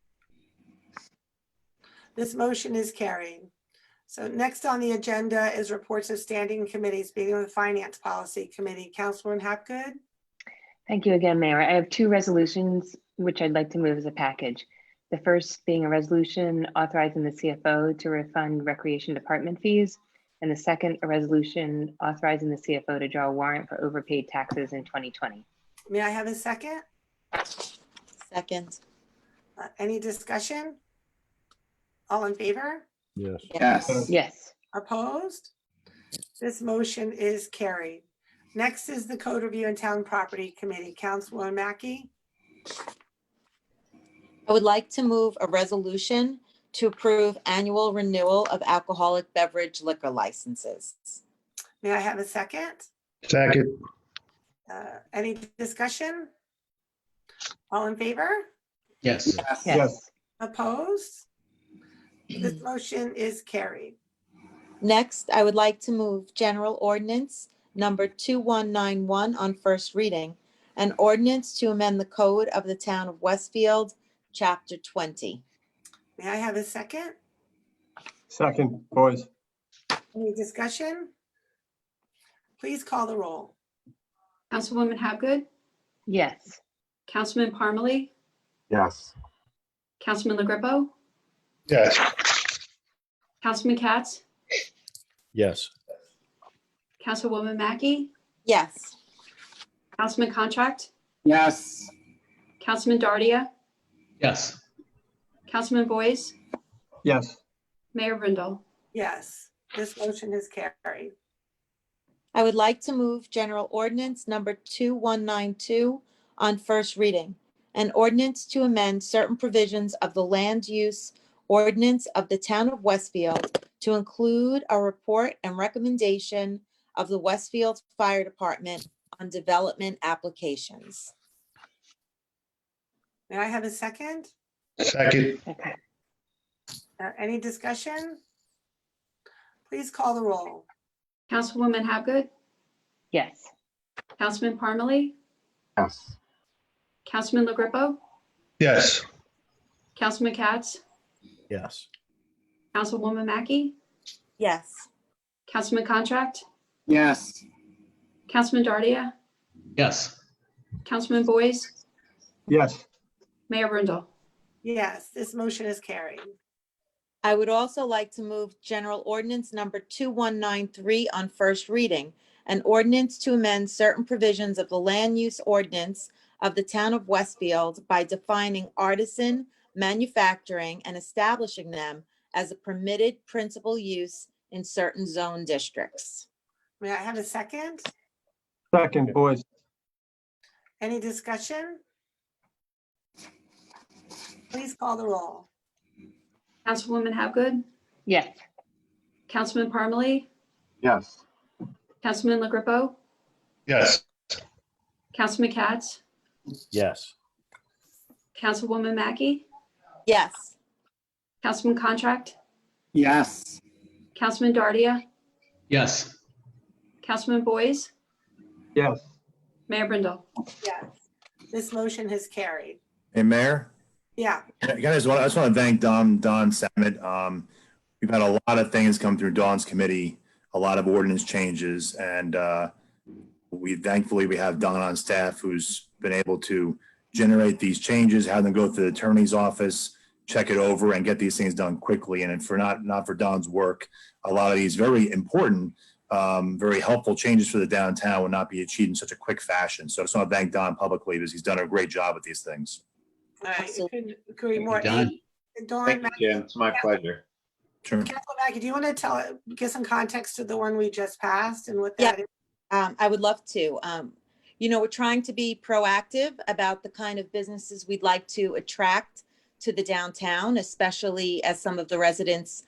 This motion is carried. So next on the agenda is reports of standing committees, beginning with Finance Policy Committee. Councilwoman Hapgood. Thank you again, Mayor. I have two resolutions which I'd like to move as a package. The first being a resolution authorizing the CFO to refund Recreation Department fees, and the second, a resolution authorizing the CFO to draw a warrant for overpaid taxes in 2020. May I have a second? Second. Any discussion? All in favor? Yes. Yes. Yes. Opposed? This motion is carried. Next is the Code Review and Town Property Committee. Councilwoman Mackey. I would like to move a resolution to approve annual renewal of alcoholic beverage liquor licenses. May I have a second? Second. Any discussion? All in favor? Yes. Yes. Opposed? This motion is carried. Next, I would like to move General Ordinance number 2191 on first reading, an ordinance to amend the code of the town of Westfield, Chapter 20. May I have a second? Second, boys. Any discussion? Please call the roll. Councilwoman Hapgood, Yes. Councilman Parmalee, Yes. Councilman LaGrepo, Yes. Councilman Katz, Yes. Councilwoman Mackey, Yes. Councilman Contract, Yes. Councilman Dardia, Yes. Councilman Boyce, Yes. Mayor Brindle. Yes, this motion is carried. I would like to move General Ordinance number 2192 on first reading. An ordinance to amend certain provisions of the land use ordinance of the town of Westfield to include a report and recommendation of the Westfield Fire Department on development applications. May I have a second? Second. Okay. Any discussion? Please call the roll. Councilwoman Hapgood, Yes. Councilman Parmalee, Yes. Councilman LaGrepo, Yes. Councilman Katz, Yes. Councilwoman Mackey, Yes. Councilman Contract, Yes. Councilman Dardia, Yes. Councilman Boyce, Yes. Mayor Brindle. Yes, this motion is carried. I would also like to move General Ordinance number 2193 on first reading. An ordinance to amend certain provisions of the land use ordinance of the town of Westfield by defining artisan manufacturing and establishing them as a permitted principal use in certain zone districts. May I have a second? Second, Boyce. Any discussion? Please call the roll. Councilwoman Hapgood, Yes. Councilman Parmalee, Yes. Councilman LaGrepo, Yes. Councilman Katz, Yes. Councilwoman Mackey, Yes. Councilman Contract, Yes. Councilman Dardia, Yes. Councilman Boyce, Yes. Mayor Brindle. Yes, this motion has carried. Hey, Mayor? Yeah, Guys, I just want to thank Don Samet. We've had a lot of things come through Don's committee, a lot of ordinance changes, and thankfully we have Don on staff who's been able to generate these changes, have them go through the attorney's office, check it over, and get these things done quickly. And for not for Don's work, a lot of these very important, very helpful changes for the downtown would not be achieved in such a quick fashion. So I just want to thank Don publicly because he's done a great job with these things. I couldn't agree more. Don. Dawn, Thank you, Jim. It's my pleasure. Sure. Councilman Mackey, do you want to give some context to the one we just passed and what that is? I would love to. We're trying to be proactive about the kind of businesses we'd like to attract to the downtown, especially as some of the residents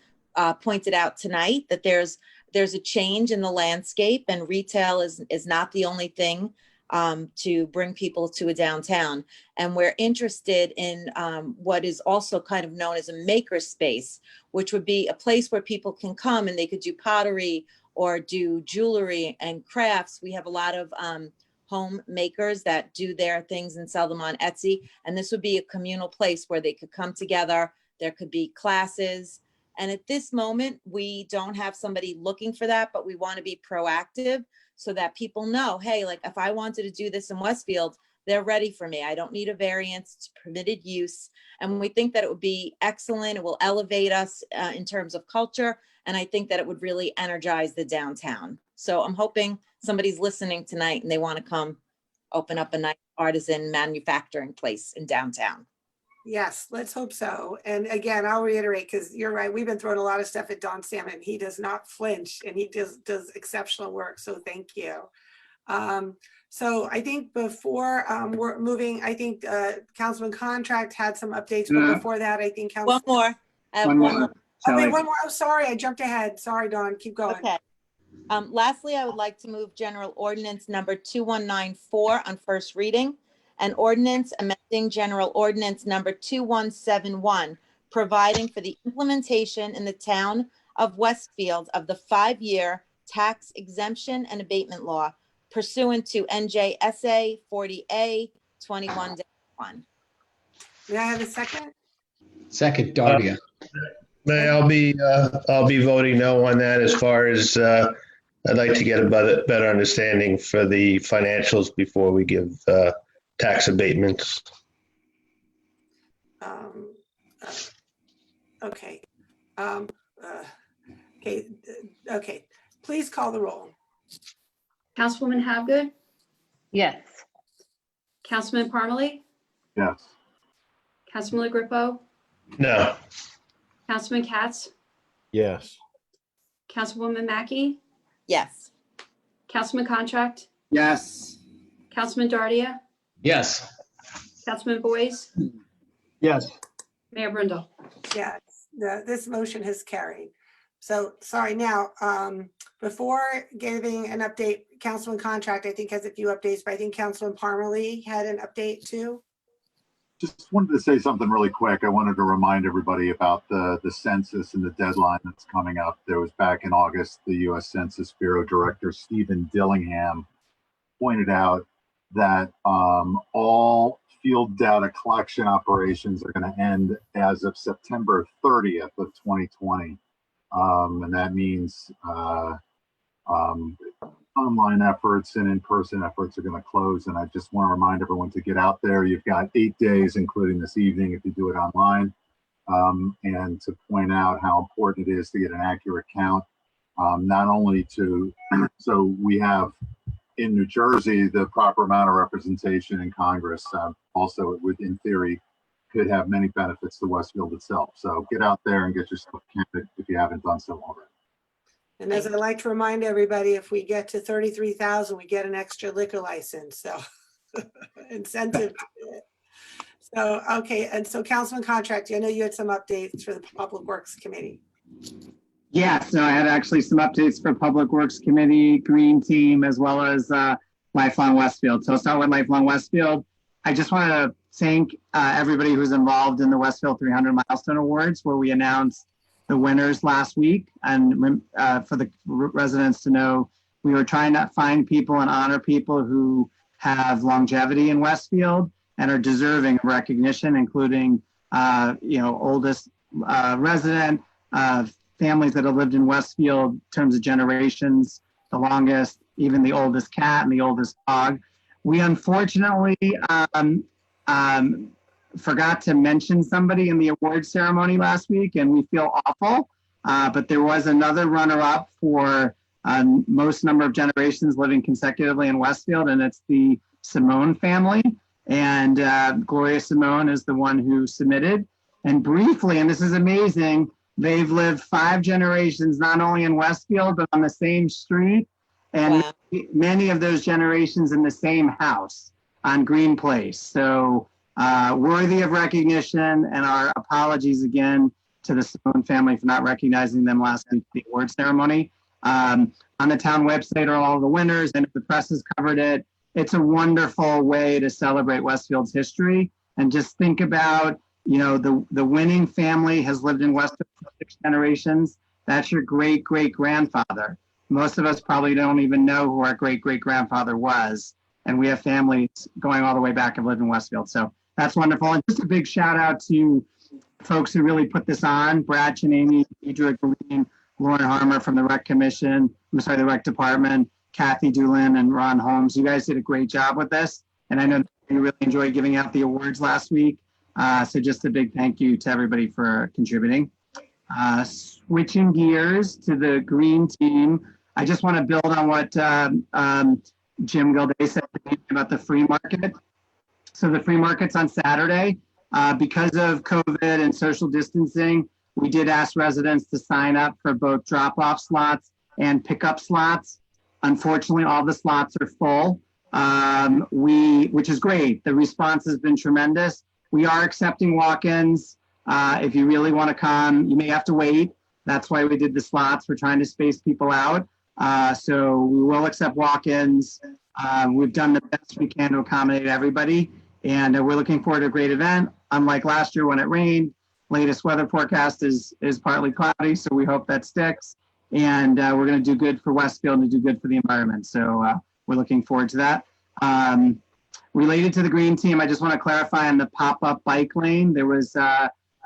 pointed out tonight, that there's a change in the landscape and retail is not the only thing to bring people to a downtown. And we're interested in what is also kind of known as a maker space, which would be a place where people can come and they could do pottery or do jewelry and crafts. We have a lot of home makers that do their things and sell them on Etsy. And this would be a communal place where they could come together. There could be classes. And at this moment, we don't have somebody looking for that, but we want to be proactive so that people know, hey, like if I wanted to do this in Westfield, they're ready for me. I don't need a variance, it's permitted use. And we think that it would be excellent. It will elevate us in terms of culture. And I think that it would really energize the downtown. So I'm hoping somebody's listening tonight and they want to come open up a nice artisan manufacturing place in downtown. Yes, let's hope so. And again, I'll reiterate, because you're right, we've been throwing a lot of stuff at Don Salmon. He does not flinch and he does exceptional work. So thank you. So I think before we're moving, I think Councilman Contract had some updates, but before that, I think One more. I have One more. Okay, Sally. one more. Oh, sorry, I jumped ahead. Sorry, Don, keep going. Okay. Lastly, I would like to move General Ordinance number 2194 on first reading. An ordinance amending General Ordinance number 2171, providing for the implementation in the town of Westfield of the 5-year tax exemption and abatement law pursuant to NJSA 40A 21-1. May I have a second? Second, Dardia. I'll be voting no on that as far as I'd like to get a better understanding for the financials before we give tax abatements. Um, Okay. Um, Okay, okay. Please call the roll. Councilwoman Habgood, Yes. Councilman Parmalee, Yes. Councilman LaGrepo, No. Councilman Katz, Yes. Councilwoman Mackey, Yes. Councilman Contract, Yes. Councilman Dardia, Yes. Councilman Boyce, Yes. Mayor Brindle. Yes, this motion has carried. So, sorry, now, before giving an update, Councilman Contract, I think has a few updates, but I think Councilman Parmalee had an update too. Just wanted to say something really quick. I wanted to remind everybody about the census and the deadline that's coming up. There was back in August, the U.S. Census Bureau Director Stephen Dillingham pointed out that all field data collection operations are going to end as of September 30th of 2020. And that means online efforts and in-person efforts are going to close. And I just want to remind everyone to get out there. You've got 8 days, including this evening, if you do it online. And to point out how important it is to get an accurate count, not only to, so we have in New Jersey the proper amount of representation in Congress. Also, it would, in theory, could have many benefits to Westfield itself. So get out there and get yourself counted if you haven't done so already. And as I like to remind everybody, if we get to 33,000, we get an extra liquor license, so incentive. So, okay, and so Councilman Contract, I know you had some updates for the Public Works Committee. Yeah, so I had actually some updates for Public Works Committee, Green Team, as well as Lifelong Westfield. So I'll start with Lifelong Westfield. I just want to thank everybody who's involved in the Westfield 300 Milestone Awards, where we announced the winners last week. And for the residents to know, we were trying to find people and honor people who have longevity in Westfield and are deserving of recognition, including, oldest resident, families that have lived in Westfield in terms of generations, the longest, even the oldest cat and the oldest dog. We unfortunately forgot to mention somebody in the award ceremony last week, and we feel awful. But there was another runner-up for most number of generations living consecutively in Westfield, and it's the Simone family. And Gloria Simone is the one who submitted. And briefly, and this is amazing, they've lived 5 generations, not only in Westfield, but on the same street. And Wow. many of those generations in the same house on Green Place. So worthy of recognition, and our apologies again to the Simone family for not recognizing them last week at the award ceremony. On the town website are all the winners, and if the press has covered it, it's a wonderful way to celebrate Westfield's history. And just think about, the winning family has lived in Westfield for 6 generations. That's your great-great-grandfather. Most of us probably don't even know who our great-great-grandfather was. And we have families going all the way back and lived in Westfield. So that's wonderful. And just a big shout out to folks who really put this on: Brad Chenamy, Deidre Green, Lauren Harmer from the Rec Department, Kathy Doolin, and Ron Holmes. You guys did a great job with this. And I know you really enjoyed giving out the awards last week. So just a big thank you to everybody for contributing. Switching gears to the Green Team, I just want to build on what Jim Gilday said about the free market. So the free market's on Saturday. Because of COVID and social distancing, we did ask residents to sign up for both drop-off slots and pickup slots. Unfortunately, all the slots are full, which is great. The response has been tremendous. We are accepting walk-ins. If you really want to come, you may have to wait. That's why we did the slots. We're trying to space people out. So we will accept walk-ins. We've done the best we can to accommodate everybody. And we're looking forward to a great event. Unlike last year when it rained, latest weather forecast is partly cloudy. So we hope that sticks. And we're going to do good for Westfield and do good for the environment. So we're looking forward to that. Related to the Green Team, I just want to clarify on the pop-up bike lane. There was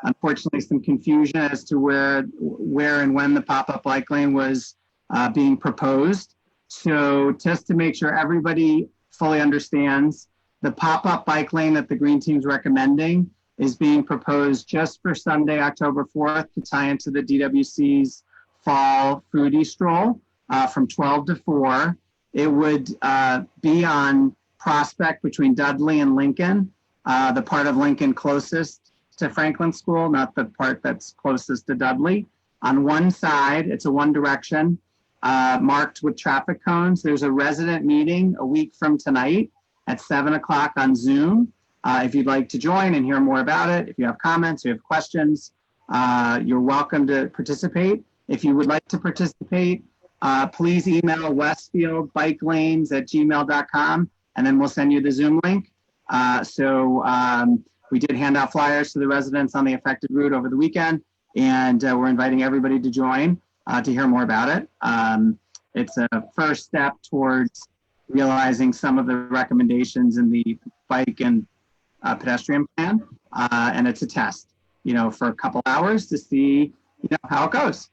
unfortunately some confusion as to where and when the pop-up bike lane was being proposed. So just to make sure everybody fully understands, the pop-up bike lane that the Green Team's recommending is being proposed just for Sunday, October 4th, to tie into the DWC's fall foodie stroll from 12 to 4. It would be on Prospect between Dudley and Lincoln, the part of Lincoln closest to Franklin School, not the part that's closest to Dudley. On one side, it's a one direction, marked with traffic cones. There's a resident meeting a week from tonight at 7 o'clock on Zoom. If you'd like to join and hear more about it, if you have comments, you have questions, you're welcome to participate. If you would like to participate, please email westfieldbikelanes@gmail.com, and then we'll send you the Zoom link. We did hand out flyers to the residents on the affected route over the weekend, and we're inviting everybody to join to hear more about it. It's a first step towards realizing some of the recommendations in the bike and pedestrian plan, and it's a test, for a couple hours to see, how it goes.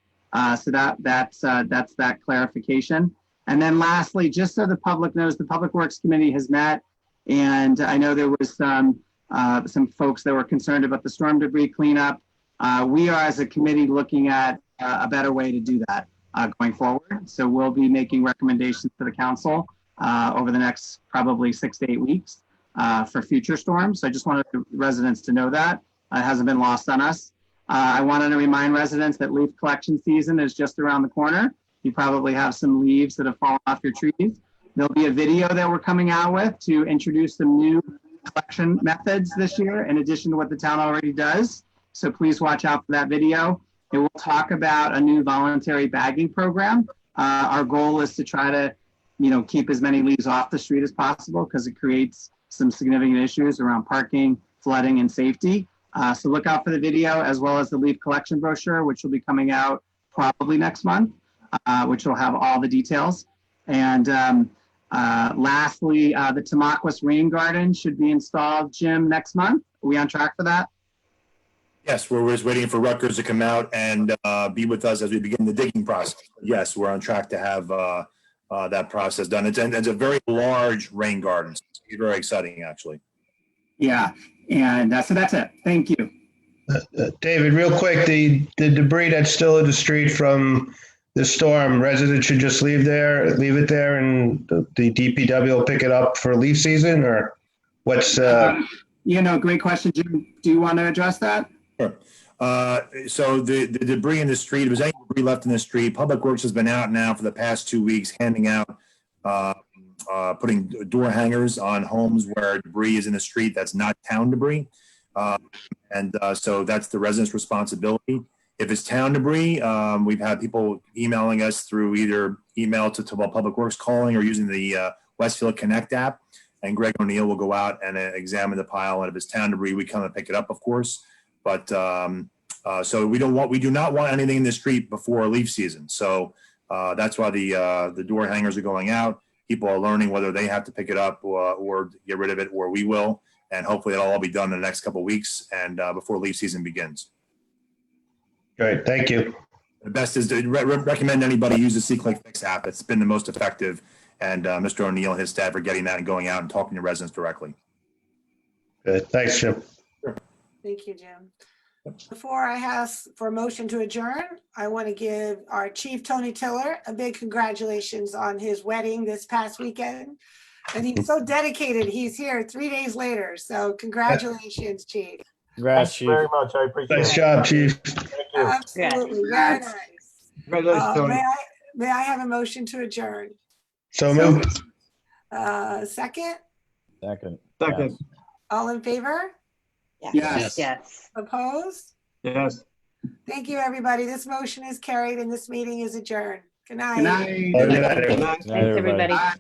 So that's that clarification. And then lastly, just so the public knows, the Public Works Committee has met, and I know there was some folks that were concerned about the storm debris cleanup. We are, as a committee, looking at a better way to do that going forward. So we'll be making recommendations to the council over the next probably 6 to 8 weeks for future storms. So I just wanted the residents to know that. It hasn't been lost on us. I wanted to remind residents that leaf collection season is just around the corner. You probably have some leaves that have fallen off your trees. There'll be a video that we're coming out with to introduce some new collection methods this year, in addition to what the town already does. So please watch out for that video. It will talk about a new voluntary bagging program. Our goal is to try to, keep as many leaves off the street as possible, because it creates some significant issues around parking, flooding, and safety. So look out for the video, as well as the leaf collection brochure, which will be coming out probably next month, which will have all the details. And lastly, the Tamaqua Rain Garden should be installed, Jim, next month. Are we on track for that? Yes, we're just waiting for Rutgers to come out and be with us as we begin the digging process. Yes, we're on track to have that process done. It's a very large rain garden. So it's very exciting, actually. Yeah, and so that's it. Thank you. David, real quick, the debris that's still in the street from the storm, residents should just leave it there, and the DPW will pick it up for leaf season, or what's? Great question, Jim. Do you want to address that? Sure. So the debris in the street, if there's any debris left in the street, Public Works has been out now for the past 2 weeks handing out, putting door hangers on homes where debris is in the street that's not town debris. So that's the resident's responsibility. If it's town debris, we've had people emailing us through either email to Public Works calling or using the Westfield Connect app, and Greg O'Neill will go out and examine the pile. And if it's town debris, we come and pick it up, of course. But so we do not want anything in the street before leaf season. So that's why the door hangers are going out. People are learning whether they have to pick it up or get rid of it, or we will. And hopefully it'll all be done in the next couple of weeks and before leaf season begins. Great, thank you. The best is to recommend anybody use the C-Click Fix app. It's been the most effective. And Mr. O'Neill and his staff are getting that and going out and talking to residents directly. Good, thanks, Jim. Sure. Thank you, Jim. Before I ask for a motion to adjourn, I want to give our Chief Tony Tiller a big congratulations on his wedding this past weekend. And he's so dedicated. He's here 3 days later. So congratulations, Chief. Congrats, Chief. Very much. I appreciate it. Nice job, Chief. Thank you. Absolutely. Very nice. Congratulations, Tony. May I have a motion to adjourn? So moved. Second? Second. Second. All in favor? Yes. Yes. Opposed? Yes. Thank you, everybody. This motion is carried and this meeting is adjourned. Good night. Good night. Good night, everyone. Good night. Thanks, everybody. Bye.